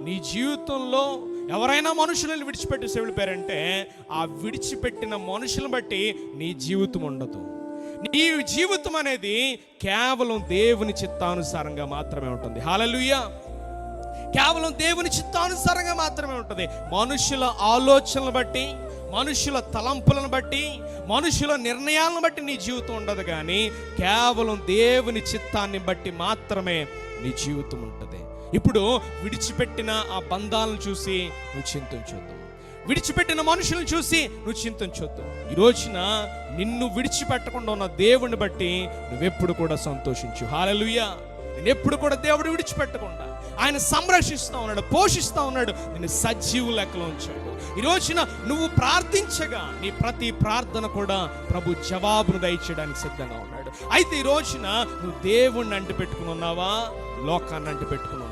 నీ జీవితంలో ఎవరైనా మనుషులను విడిచిపెట్టేసి వెళ్ళిపోయారంటే ఆ విడిచిపెట్టిన మనుషులను బట్టి నీ జీవితం ఉండదు. నీ జీవితం అనేది కేవలం దేవుని చిత్తానుసారంగా మాత్రమే ఉంటుంది. హల్లెలూయా. కేవలం దేవుని చిత్తానుసారంగా మాత్రమే ఉంటుంది. మనుషుల ఆలోచనలు బట్టి, మనుషుల తలంపులను బట్టి, మనుషుల నిర్ణయాలను బట్టి నీ జీవితం ఉండదు. కానీ కేవలం దేవుని చిత్తాన్ని బట్టి మాత్రమే నీ జీవితం ఉంటుంది. ఇప్పుడు విడిచిపెట్టిన ఆ బంధాలను చూసి నువ్వు చింతించొద్దు, విడిచిపెట్టిన మనుషులను చూసి నువ్వు చింతించొద్దు. ఈ రోజున నిన్ను విడిచిపెట్టకుండా ఉన్న దేవుని బట్టి నువ్వెప్పుడు కూడా సంతోషించు. హల్లెలూయా. నేనెప్పుడు కూడా దేవుడు విడిచిపెట్టకుండా ఆయన సంరక్షిస్తూ ఉన్నాడు, పోషిస్తూ ఉన్నాడు, నిన్ను సజీవు లెక్కలో ఉంచాడు. ఈ రోజున నువ్వు ప్రార్థించగా నీ ప్రతి ప్రార్థన కూడా ప్రభు జవాబును దయచేయడానికి సిద్ధంగా ఉన్నాడు. అయితే ఈ రోజున నువ్వు దేవుణ్ణి అంటి పెట్టుకుని ఉన్నావా, లోకాన్ని అంటి పెట్టుకుని